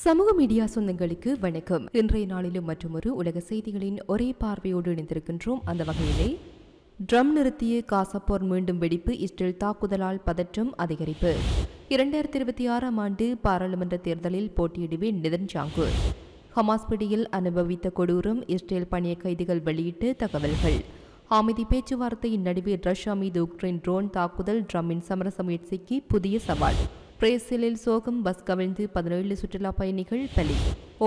சமூக மீடியா சொந்தங்களுக்கு வணக்கம். இன்றைய நாளிலும் மற்றொரு உலக செய்திகளின் ஒரே பார்வையோடு இணைந்திருக்கின்றோம். அந்த வகையிலே ட்ரம் நிறுத்திய காசா போர் மீண்டும் வெடிப்பு, இஸ்ரேல் தாக்குதலால் பதற்றம் அதிகரிப்பு. 2026 ஆண்டு பாராளுமன்ற தேர்தலில் போட்டியிடுவேன் நெதன்யாகு. ஹமாஸ் பிடியில் அனுபவித்த கொடூரம், இஸ்ரேல் பணிய கைதிகள் வெளியிட்ட தகவல்கள். அமைதி பேச்சுவார்த்தையின் நடுவே ரஷ்யா மீது உக்ரைன் ட்ரோன் தாக்குதல், ட்ரம்மின் சமரச முயற்சிக்கு புதிய சவால். பிரேசிலில் சோகம், பஸ் கவிழ்ந்து 17 சுற்றுலா பயணிகள் பலி.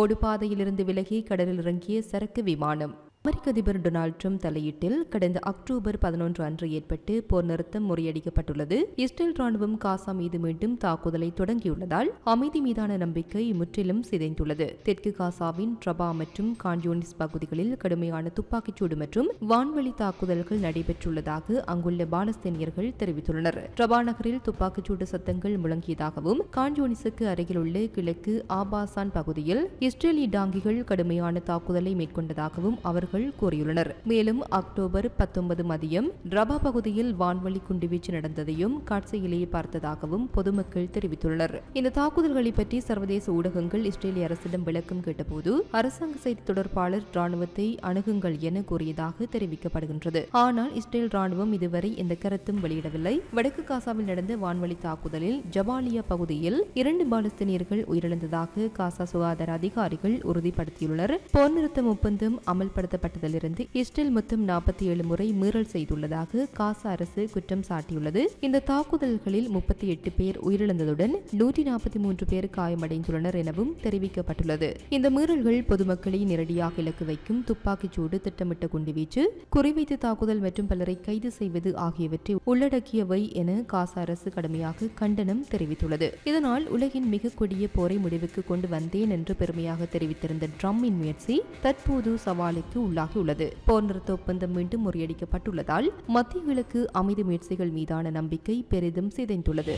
ஓடுபாதையிலிருந்து விலகி கடலில் இறங்கிய சரக்கு விமானம். அமெரிக்க அதிபர் டொனால்ட் ட்ரம்ப் தலையீட்டில் கடந்த அக்டோபர் 11 அன்று ஏற்பட்டு போர் நிறுத்தம் முறியடிக்கப்பட்டுள்ளது. இஸ்ரேல் ராணுவம் காசா மீது மீண்டும் தாக்குதலை தொடங்கியுள்ளதால் அமைதி மீதான நம்பிக்கை முற்றிலும் சிதைந்துள்ளது. தெற்கு காசாவின் ட்ரபா மற்றும் கான்யூனிஸ் பகுதிகளில் கடுமையான துப்பாக்கிச்சூடு மற்றும் வான்வழி தாக்குதல்கள் நடைபெற்றுள்ளதாக அங்குள்ள பாலஸ்தீனியர்கள் தெரிவித்துள்ளனர். ட்ரபா நகரில் துப்பாக்கிச்சூடு சத்தங்கள் முழங்கியதாகவும், கான்யூனிஸுக்கு அருகில் உள்ள கிழக்கு ஆபாசான் பகுதியில் இஸ்ரேலிய டாங்கிகள் கடுமையான தாக்குதலை மேற்கொண்டதாகவும் அவர்கள் கூறியுள்ளனர். மேலும் அக்டோபர் 19 மதியம் ரபா பகுதியில் வான்வழி குண்டுவீச்சு நடந்ததையும் காட்சியிலேயே பார்த்ததாகவும் பொதுமக்கள் தெரிவித்துள்ளனர். இந்த தாக்குதல்களை பற்றி சர்வதேச ஊடகங்கள் இஸ்ரேலிய அரசிடம் விளக்கம் கேட்டபோது அரசாங்க செய்தி தொடர்பாளர் ராணுவத்தை அணுகுங்கள் என கூறியதாக தெரிவிக்கப்படுகின்றது. ஆனால் இஸ்ரேல் ராணுவம் இதுவரை எந்த கருத்தும் வெளியிடவில்லை. வடக்கு காசாவில் நடந்த வான்வழி தாக்குதலில் ஜபாலியா பகுதியில் 2 பாலஸ்தீனியர்கள் உயிரிழந்ததாக காசா சுகாதார அதிகாரிகள் உறுதிப்படுத்தியுள்ளனர். போர் நிறுத்தம் ஒப்பந்தம் அமல்படுத்தப்பட்டதிலிருந்து இஸ்ரேல் மொத்தம் 47 முறை மீறல் செய்துள்ளதாக காசா அரசு குற்றம் சாட்டியுள்ளது. இந்த தாக்குதல்களில் 38 பேர் உயிரிழந்ததுடன் 143 பேர் காயமடைந்துள்ளனர் எனவும் தெரிவிக்கப்பட்டுள்ளது. இந்த மீறல்கள் பொதுமக்களை நேரடியாக இலக்கு வைக்கும் துப்பாக்கிச்சூடு, திட்டமிட்ட குண்டுவீச்சு, குறிவைத்து தாக்குதல் மற்றும் பலரை கைது செய்வது ஆகியவற்றை உள்ளடக்கியவை என காசா அரசு கடுமையாக கண்டனம் தெரிவித்துள்ளது. இதனால் உலகின் மிக கொடிய போரை முடிவுக்கு கொண்டு வந்தேன் என்று பெருமையாக தெரிவித்திருந்த ட்ரம்மின் முயற்சி தற்போது சவாலுக்கு உள்ளாகியுள்ளது. போர் நிறுத்த ஒப்பந்தம் மீண்டும் முறியடிக்கப்பட்டுள்ளதால் மத்திய கிழக்கு அமைதி முயற்சிகள் மீதான நம்பிக்கை பெரிதும் சிதைந்துள்ளது.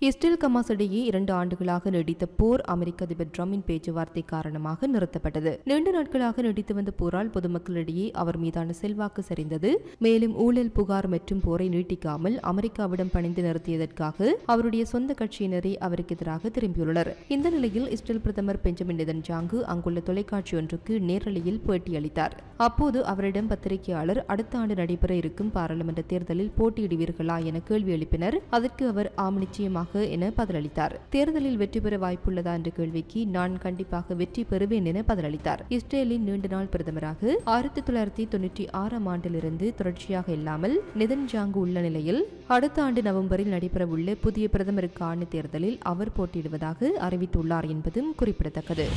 இஸ்ரேல் ஹமாஸ் இடையே 2 ஆண்டுகளாக நீடித்த போர் அமெரிக்க அதிபர் ட்ரம்பின் பேச்சுவார்த்தை காரணமாக நிறுத்தப்பட்டது. நீண்ட நாட்களாக நீடித்து வந்த போரால் பொதுமக்களிடையே அவர் மீதான செல்வாக்கு சரிந்தது. மேலும் ஊழல் புகார் மற்றும் போரை நீட்டிக்காமல் அமெரிக்காவிடம் பணிந்து நிறுத்தியதற்காக அவருடைய சொந்த கட்சியினரே அவருக்கு எதிராக திரும்பியுள்ளனர். இந்த நிலையில் இஸ்ரேல் பிரதமர் பெஞ்சமின் நெதன்யாகு அங்குள்ள தொலைக்காட்சி ஒன்றுக்கு நேரலையில் பேட்டியளித்தார். அப்போது அவரிடம் பத்திரிகையாளர் அடுத்த ஆண்டு நடைபெற இருக்கும் பாராளுமன்ற தேர்தலில் போட்டியிடுவீர்களா என கேள்வி எழுப்பினர். அதற்கு அவர் ஆம், நிச்சயமாக என பதிலளித்தார். தேர்தலில் வெற்றி பெற வாய்ப்புள்ளதா என்ற கேள்விக்கு நான் கண்டிப்பாக வெற்றி பெறுவேன் என பதிலளித்தார். இஸ்ரேலின் நீண்ட நாள் பிரதமராக 1996 ஆண்டிலிருந்து தொடர்ச்சியாக இல்லாமல் நெதன்யாகு உள்ள நிலையில் அடுத்த ஆண்டு நவம்பரில் நடைபெறவுள்ள புதிய பிரதமருக்கான தேர்தலில் அவர் போட்டியிடுவதாக அறிவித்துள்ளார் என்பதும் குறிப்பிடத்தக்கது.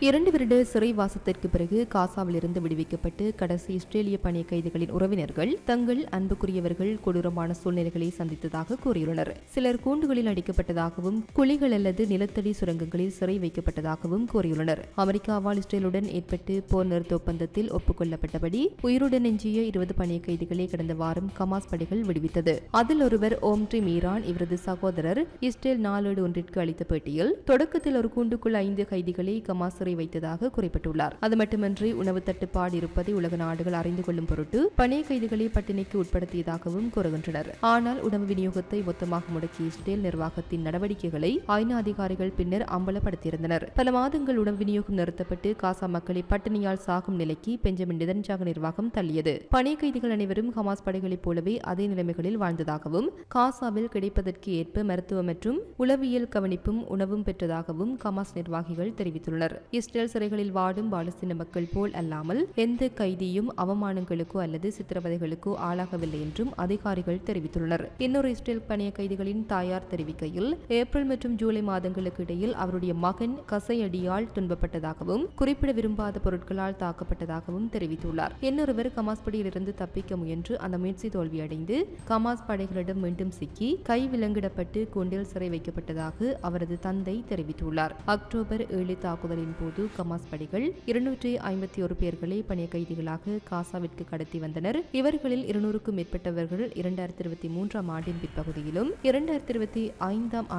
2 வருட சிறைவாசத்திற்கு பிறகு காசாவில் இருந்து விடுவிக்கப்பட்டு கடைசி இஸ்ரேலிய பணிய கைதிகளின் உறவினர்கள் தங்கள் அன்புக்குரியவர்கள் கொடூரமான சூழ்நிலைகளை சந்தித்ததாக கூறியுள்ளனர். சிலர் கூண்டுகளில் அடிக்கப்பட்டதாகவும், குழிகள் அல்லது நிலத்தடி சுரங்கங்களில் சிறை வைக்கப்பட்டதாகவும் கூறியுள்ளனர். அமெரிக்காவால் இஸ்ரேலுடன் ஏற்பட்டு போர் நிறுத்த ஒப்பந்தத்தில் ஒப்புக்கொள்ளப்பட்டபடி உயிருடன் எஞ்சிய 20 பணிய கைதிகளை கடந்த வாரம் ஹமாஸ் படைகள் விடுவித்தது. அதில் ஒருவர் ஓம்ரி மீரான். இவரது சகோதரர் இஸ்ரேல் நாளேடு ஒன்றிற்கு அளித்த பேட்டியில் தொடக்கத்தில் ஒரு கூண்டுக்குள் 5 கைதிகளை ஹமாஸ் வைத்ததாக குறிப்பிட்டுள்ளார். அது மட்டுமின்றி உணவு தட்டுப்பாடு இருப்பதை உலக நாடுகள் அறிந்து கொள்ளும் பொருட்டு பணிய கைதிகளை பட்டினிக்கு உட்படுத்தியதாகவும் கூறுகின்றனர். ஆனால் உணவு விநியோகத்தை மொத்தமாக முடக்கிய இஸ்ரேல் நிர்வாகத்தின் நடவடிக்கைகளை ஐநா அதிகாரிகள் பின்னர் அம்பலப்படுத்தியிருந்தனர். பல மாதங்கள் உணவு விநியோகம் நிறுத்தப்பட்டு காசா மக்களை பட்டினியால் சாகும் நிலைக்கு பெஞ்சமின் நெதன்யாகு நிர்வாகம் தள்ளியது. பணிய கைதிகள் அனைவரும் ஹமாஸ் படைகளைப் போலவே அதே நிலைமைகளில் வாழ்ந்ததாகவும், காசாவில் கிடைப்பதற்கு ஏற்ப மருத்துவ மற்றும் உளவியல் கவனிப்பும் உணவும் பெற்றதாகவும் ஹமாஸ் நிர்வாகிகள் தெரிவித்துள்ளனர். இஸ்ரேல் சிறைகளில் வாடும் பாலஸ்தீன மக்கள் போல் அல்லாமல் எந்த கைதியும் அவமானங்களுக்கோ அல்லது சித்திரவதைகளுக்கோ ஆளாகவில்லை என்றும் அதிகாரிகள் தெரிவித்துள்ளனர். இன்னொரு இஸ்ரேல் பணிய கைதிகளின் தாயார் தெரிவிக்கையில், ஏப்ரல் மற்றும் ஜூலை மாதங்களுக்கு இடையில் அவருடைய மகன் கசையடியால் துன்பப்பட்டதாகவும், குறிப்பிட விரும்பாத பொருட்களால் தாக்கப்பட்டதாகவும் தெரிவித்துள்ளார். இன்னொருவர் ஹமாஸ் படையிலிருந்து தப்பிக்க முயன்று அந்த முயற்சி தோல்வியடைந்து ஹமாஸ் படைகளிடம் மீண்டும் சிக்கி கை விலங்கிடப்பட்டு கூண்டில் சிறை வைக்கப்பட்டதாக அவரது தந்தை தெரிவித்துள்ளார். அக்டோபர் 7 தாக்குதலின் போது ஹமாஸ் படைகள் 251 பேர்களை பணிய கைதிகளாக காசாவிற்கு கடத்தி வந்தனர். இவர்களில் 200க்கும் மேற்பட்டவர்கள் 2023 ஆண்டின் பிற்பகுதியிலும் 2025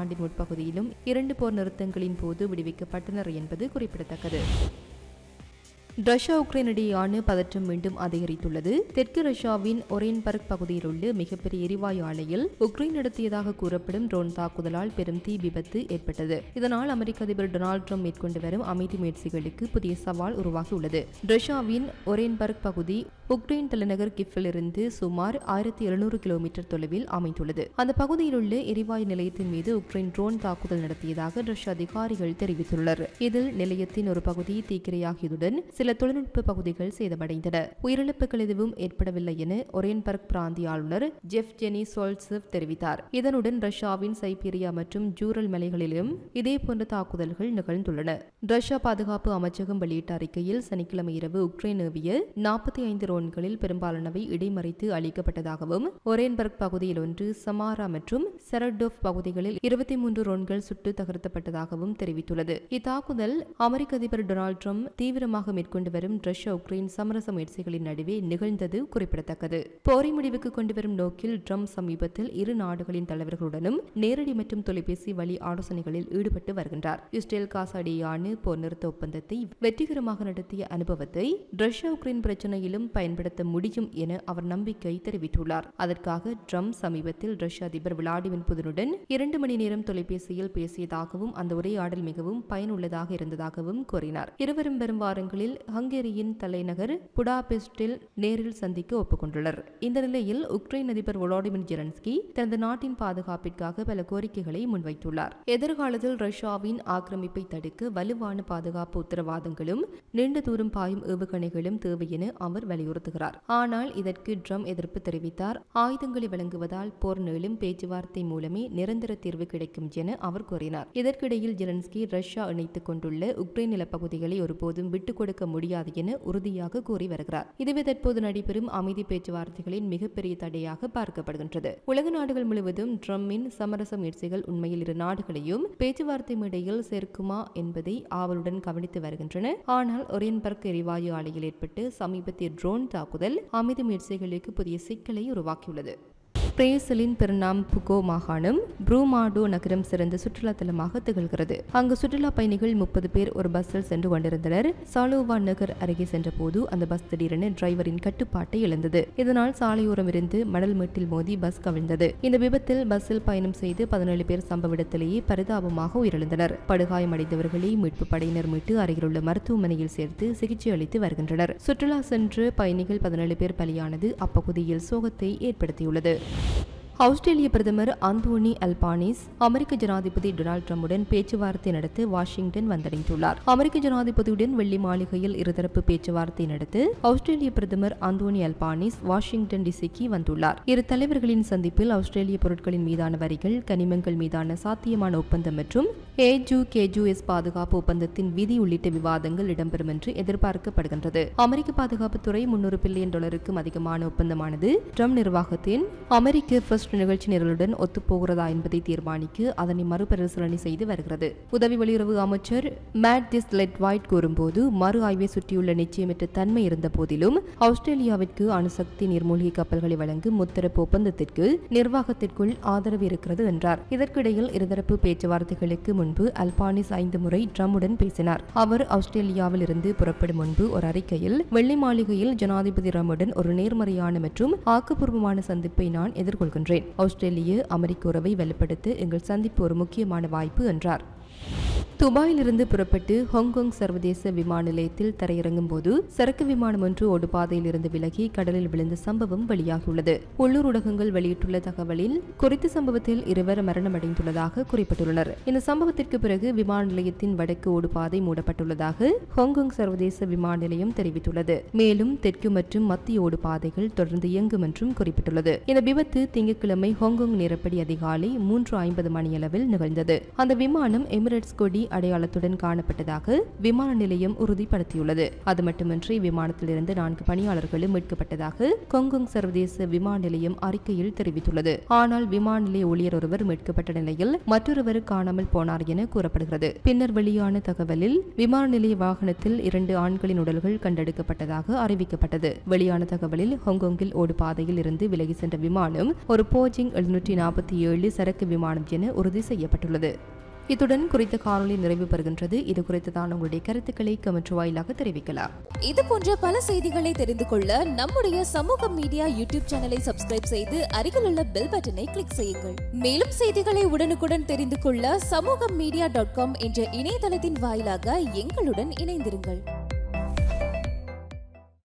ஆண்டின் முற்பகுதியிலும் 2 போர் நிறுத்தங்களின் போது விடுவிக்கப்பட்டனர் என்பது குறிப்பிடத்தக்கது. ரஷ்யா உக்ரைன் இடையேயான பதற்றம் மீண்டும் அதிகரித்துள்ளது. தெற்கு ரஷ்யாவின் ஒரேன்பர்க் பகுதியில் உள்ள மிகப்பெரிய எரிவாயு ஆலையில் உக்ரைன் நடத்தியதாக கூறப்படும் ட்ரோன் தாக்குதலால் பெரும் தீ விபத்து ஏற்பட்டது. இதனால் அமெரிக்க அதிபர் டொனால்டு ட்ரம்ப் மேற்கொண்டு வரும் அமைதி முயற்சிகளுக்கு புதிய சவால் உருவாகியுள்ளது. ரஷ்யாவின் ஒரேன்பர்க் பகுதி உக்ரைன் தலைநகர் கிஃபில் இருந்து சுமார் 1700 கிலோமீட்டர் தொலைவில் அமைந்துள்ளது. அந்த பகுதியில் உள்ள எரிவாயு நிலையத்தின் மீது உக்ரைன் ட்ரோன் தாக்குதல் நடத்தியதாக ரஷ்ய அதிகாரிகள் தெரிவித்துள்ளனர். இதில் நிலையத்தின் ஒரு பகுதி தீக்கிரையாகியதுடன் சில தொழில்நுட்ப பகுதிகள் சேதமடைந்தன. உயிரிழப்புகள் எதுவும் ஏற்படவில்லை என ஒரேன்பர்க் பிராந்திய ஆளுநர் ஜெஃப்ஜெனி சோல்ட்செவ் தெரிவித்தார். இதனுடன் ரஷ்யாவின் சைபீரியா மற்றும் ஜூரல் மலைகளிலும் இதேபோன்ற தாக்குதல்கள் நிகழ்ந்துள்ளன. ரஷ்யா பாதுகாப்பு அமைச்சகம் வெளியிட்ட அறிக்கையில் சனிக்கிழமை இரவு உக்ரைன் ஏவிய 45 ட்ரோன்களில் பெரும்பாலானவை இடைமறித்து அளிக்கப்பட்டதாகவும் ஒரேன்பர்க் பகுதியில் ஒன்று, சமாரா மற்றும் செரடோவ் பகுதிகளில் 23 ட்ரோன்கள் சுட்டு தகர்த்தப்பட்டதாகவும் தெரிவித்துள்ளது. இத்தாக்குதல் அமெரிக்க அதிபர் டொனால்டு ட்ரம்ப் தீவிரமாக மேற்கொண்டு வரும் ரஷ்யா உக்ரைன் சமரச முயற்சிகளின் நடுவே நிகழ்ந்தது குறிப்பிடத்தக்கது. போரை முடிவுக்கு கொண்டு வரும் நோக்கில் ட்ரம்ப் சமீபத்தில் இரு நாடுகளின் தலைவர்களுடனும் நேரடி மற்றும் தொலைபேசி வழி ஆலோசனைகளில் ஈடுபட்டு வருகின்றார். இஸ்ரேல் காசா இடையேயான போர் நிறுத்த ஒப்பந்தத்தை வெற்றிகரமாக நடத்திய அனுபவத்தை ரஷ்யா உக்ரைன் பிரச்சனையிலும் பயன்படுத்த முடியும் என அவர் நம்பிக்கை தெரிவித்துள்ளார். அதற்காக ட்ரம்ப் சமீபத்தில் ரஷ்ய அதிபர் விளாடிமிர் புதினுடன் 2 மணி நேரம் தொலைபேசியில் பேசியதாகவும் அந்த உரையாடல் மிகவும் பயனுள்ளதாக இருந்ததாகவும் கூறினார். இருவரும் வரும் வாரங்களில் ஹங்கேரியின் தலைநகர் புடாபெஸ்டில் நேரில் சந்திக்க ஒப்புக்கொண்டுள்ளனர். இந்த நிலையில் உக்ரைன் அதிபர் வோலோடிமிர் ஜெலன்ஸ்கி தனது நாட்டின் பாதுகாப்பிற்காக பல கோரிக்கைகளை முன்வைத்துள்ளார். எதிர்காலத்தில் ரஷ்யாவின் ஆக்கிரமிப்பை தடுக்க வலுவான பாதுகாப்பு உத்தரவாதங்களும் நீண்ட தூரம் பாயும் ஏவுகணைகளும் தேவை என அவர் வலியுறுத்துகிறார். ஆனால் இதற்கு ட்ரம்ப் எதிர்ப்பு தெரிவித்தார். ஆயுதங்களை வழங்குவதால் போர் நீளும், பேச்சுவார்த்தை மூலமே நிரந்தர தீர்வு கிடைக்கும் என அவர் கூறினார். இதற்கிடையில் ஜெலன்ஸ்கி ரஷ்யா இணைத்துக் கொண்டுள்ள உக்ரைன் நிலப்பகுதிகளை ஒருபோதும் விட்டுக் கொடுக்க முடியாது என உறுதியாக கூறி வருகிறார். இதுவே தற்போது நடைபெறும் அமைதி பேச்சுவார்த்தைகளின் மிகப்பெரிய தடையாக பார்க்கப்படுகின்றது. உலக நாடுகள் முழுவதும் ட்ரம்பின் சமரச முயற்சிகள் உண்மையில் இரு நாடுகளையும் பேச்சுவார்த்தை மேடையில் சேர்க்குமா என்பதை ஆவலுடன் கவனித்து வருகின்றன. ஆனால் ஒரேன்பர்க் எரிவாயு ஆலையில் ஏற்பட்டு சமீபத்திய ட்ரோன் தாக்குதல் அமைதி முயற்சிகளுக்கு புதிய சிக்கலை உருவாக்கியுள்ளது. பிரேசிலின் பெர்னாம்புகோ மாகாணம் ப்ரூமாடோ நகரம் சிறந்த சுற்றுலா தலமாக திகழ்கிறது. அங்கு சுற்றுலா பயணிகள் 30 பேர் ஒரு பஸ்ஸில் சென்று கொண்டிருந்தனர். சாலோவா நகர் அருகே சென்றபோது அந்த பஸ் திடீரென டிரைவரின் கட்டுப்பாட்டை இழந்தது. இதனால் சாலையோரம் இருந்து மணல் மேட்டில் மோதி பஸ் கவிழ்ந்தது. இந்த விபத்தில் பஸ்ஸில் பயணம் செய்து 17 பேர் சம்பவ இடத்திலேயே பரிதாபமாக உயிரிழந்தனர். படுகாயமடைந்தவர்களை மீட்பு படையினர் மீட்டு அருகிலுள்ள மருத்துவமனையில் சேர்த்து சிகிச்சை அளித்து வருகின்றனர். சுற்றுலா சென்று பயணிகள் 17 பேர் பலியானது அப்பகுதியில் சோகத்தை ஏற்படுத்தியுள்ளது. ஆஸ்திரேலிய பிரதமர் அந்தோனி அல்பானிஸ் அமெரிக்க ஜனாதிபதி டொனால்டு ட்ரம்புடன் பேச்சுவார்த்தை நடத்த வாஷிங்டன் வந்தடைந்துள்ளார். அமெரிக்க ஜனாதிபதியுடன் வெள்ளி மாளிகையில் இருதரப்பு பேச்சுவார்த்தை நடத்த ஆஸ்திரேலிய பிரதமர் அந்தோனி அல்பானிஸ் வாஷிங்டன் டிசிக்கு வந்துள்ளார். இரு தலைவர்களின் சந்திப்பில் ஆஸ்திரேலிய பொருட்களின் மீதான வரிகள், கனிமங்கள் மீதான சாத்தியமான ஒப்பந்தம் மற்றும் AUKUS பாதுகாப்பு ஒப்பந்தத்தின் விதி உள்ளிட்ட விவாதங்கள் இடம்பெறும் என்று எதிர்பார்க்கப்படுகின்றது. அமெரிக்க பாதுகாப்புத்துறை $300 பில்லியன் அதிகமான ஒப்பந்தமானது ட்ரம்ப் நிர்வாகத்தின் அமெரிக்க ஃபர்ஸ்ட் நிகழ்ச்சி நிரலுடன் ஒத்துப்போகிறதா என்பதை தீர்மானிக்க அதனை மறுபரிசீலனை செய்து வருகிறது. உதவி வெளியுறவு அமைச்சர் மேட் திஸ் லெட்வைட் கூறும்போது, மறு ஆய்வை சுற்றியுள்ள நிச்சயமற்ற தன்மை இருந்த போதிலும் ஆஸ்திரேலியாவிற்கு அணுசக்தி நீர்மூழ்கி கப்பல்களை வழங்கும் முத்தரப்பு ஒப்பந்தத்திற்கு நிர்வாகத்திற்குள் ஆதரவு இருக்கிறது என்றார். இதற்கிடையில் இருதரப்பு பேச்சுவார்த்தைகளுக்கு முன்பு அல்பானிஸ் 5 முறை ட்ரம்புடன் பேசினார். அவர் ஆஸ்திரேலியாவில் இருந்து புறப்படும் முன்பு ஒரு அறிக்கையில், வெள்ளை மாளிகையில் ஜனாதிபதி ட்ரம்புடன் ஒரு நேர்மறையான மற்றும் ஆக்கப்பூர்வமான சந்திப்பை நான் எதிர்கொள்கின்றேன். ஆஸ்திரேலிய அமெரிக்க உறவை வலுப்படுத்த எங்கள் சந்திப்பு ஒரு முக்கியமான வாய்ப்பு என்றார். துபாயிலிருந்து புறப்பட்டு ஹாங்காங் சர்வதேச விமான நிலையத்தில் தரையிறங்கும் போது சரக்கு விமானம் ஒன்று ஓடுபாதையில் இருந்து விலகி கடலில் விழுந்த சம்பவம் வெளியாகியுள்ளது. உள்ளூர் ஊடகங்கள் வெளியிட்டுள்ள தகவலில் குறித்த சம்பவத்தில் 2 மரணமடைந்துள்ளதாக குறிப்பிட்டுள்ளனர். இந்த சம்பவத்திற்கு பிறகு விமான நிலையத்தின் வடக்கு ஓடுபாதை மூடப்பட்டுள்ளதாக ஹாங்காங் சர்வதேச விமான நிலையம் தெரிவித்துள்ளது. மேலும் தெற்கு மற்றும் மத்திய ஓடுபாதைகள் தொடர்ந்து இயங்கும் என்றும் குறிப்பிட்டுள்ளது. இந்த விபத்து திங்கட்கிழமை ஹாங்காங் நேரப்படி அதிகாலை 3:50 மணியளவில் நிகழ்ந்தது. அந்த விமானம் எமிரேட்ஸ் கொடி அடையாளத்துடன் காணப்பட்டதாக விமான நிலையம் உறுதிப்படுத்தியுள்ளது. அது மட்டுமின்றி விமானத்திலிருந்து 4 பணியாளர்களும் மீட்கப்பட்டதாக ஹாங்காங் சர்வதேச விமான நிலையம் அறிக்கையில் தெரிவித்துள்ளது. ஆனால் விமான நிலைய ஊழியர் ஒருவர் மீட்கப்பட்ட நிலையில் மற்றொருவர் காணாமல் போனார் என கூறப்படுகிறது. பின்னர் வெளியான தகவலில் விமான நிலைய வாகனத்தில் 2 ஆண்களின் உடல்கள் கண்டெடுக்கப்பட்டதாக அறிவிக்கப்பட்டது. வெளியான தகவலில் ஹாங்காங்கில் ஓடு பாதையில் இருந்து விலகி சென்ற விமானம் ஒரு போயிங் 747 சரக்கு விமானம் என உறுதி செய்யப்பட்டுள்ளது. இத்துடன் குறித்த காணொலி நிறைவு பெறுகின்றது. இது குறித்துதான் உங்களுடைய கருத்துக்களை கமெண்ட் வாயிலாக தெரிவிக்கலாம். இது போன்ற பல செய்திகளை தெரிந்து கொள்ள நம்முடைய சமூக மீடியா யூடியூப் சேனலை சப்ஸ்கிரைப் செய்து அருகிலுள்ள பெல் பட்டனை கிளிக் செய்யுங்கள். மேலும் செய்திகளை உடனுக்குடன் தெரிந்து கொள்ள சமூகமீடியா.com என்ற இணையதளத்தின் வாயிலாக எங்களுடன் இணைந்திருங்கள்.